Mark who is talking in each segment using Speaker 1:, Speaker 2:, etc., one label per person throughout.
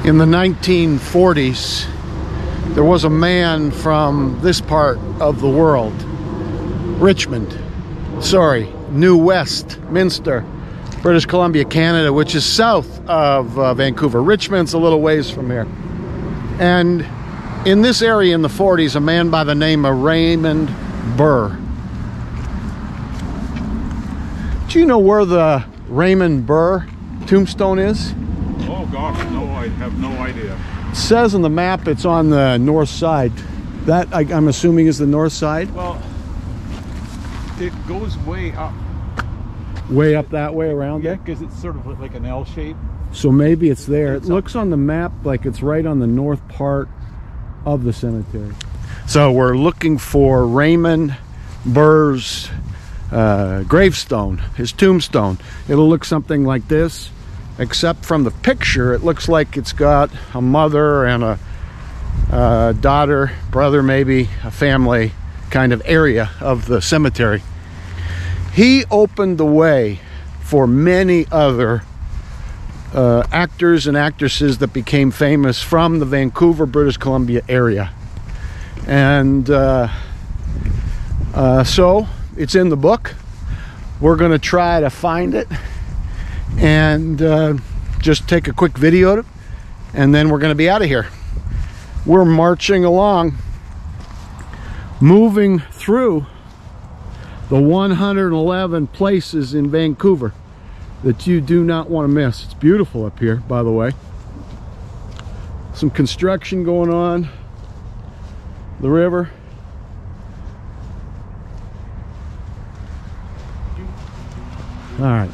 Speaker 1: In the 1940s, there was a man from this part of the world, New Westminster, British Columbia, Canada, which is south of Vancouver. Richmond's a little ways from here. And in this area in the 40s, a man by the name of Raymond Burr. Do you know where the Raymond Burr tombstone is?
Speaker 2: Oh gosh, no, I have no idea.
Speaker 1: It says on the map it's on the north side. That, I'm assuming, is the north side?
Speaker 2: Well, it goes way up.
Speaker 1: Way up that way around there?
Speaker 2: Yeah, because it's sort of like an L shape.
Speaker 1: So maybe it's there. It looks on the map like it's right on the north part of the cemetery. So we're looking for Raymond Burr's gravestone, his tombstone. It'll look something like this, except from the picture it looks like it's got a mother and a daughter, brother, maybe a family kind of area of the cemetery. He opened the way for many other actors and actresses that became famous from the Vancouver, British Columbia area. And so it's in the book. We're going to try to find it and just take a quick video of it, and then we're going to be out of here. We're marching along, moving through the 111 places in Vancouver that you do not want to miss. It's beautiful up here, by the way. Some construction going on. The river. All right.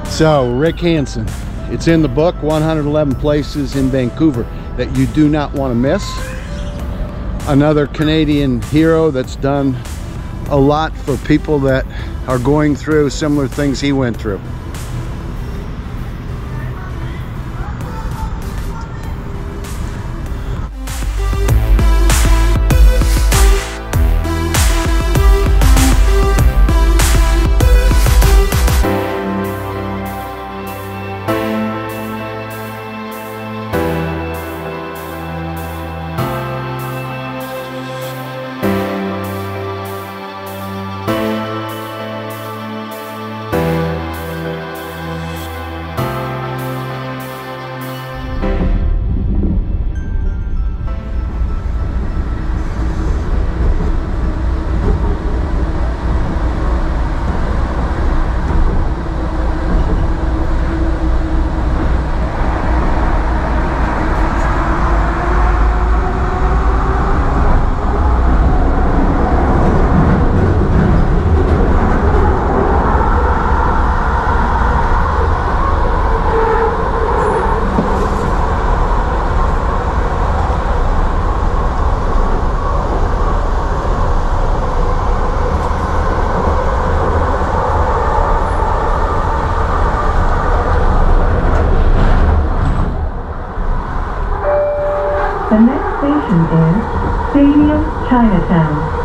Speaker 1: So, Rick Hansen, it's in the book, 111 places in Vancouver that you do not want to miss. Another Canadian hero that's done a lot for people that are going through similar things he went through.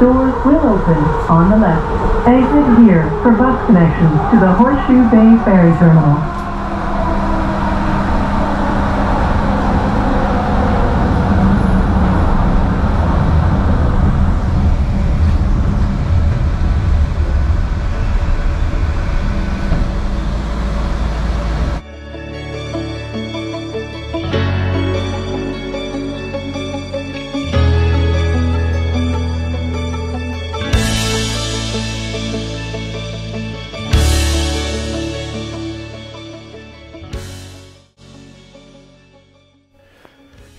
Speaker 3: Doors will open on the left. Exit here for bus connections to the Horseshoe Bay Ferry Terminal.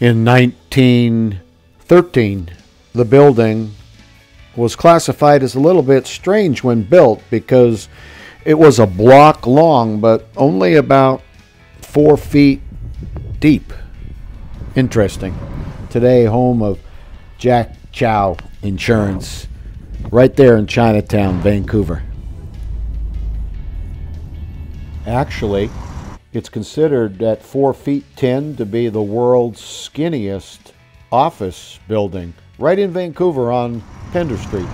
Speaker 1: In 1913, the building was classified as a little bit strange when built because it was a block long but only about 4 feet deep. Interesting. Today, home of Jack Chow Insurance, right there in Chinatown, Vancouver. Actually, it's considered at 4 feet 10 to be the world's skinniest office building, right in Vancouver on Pender Street.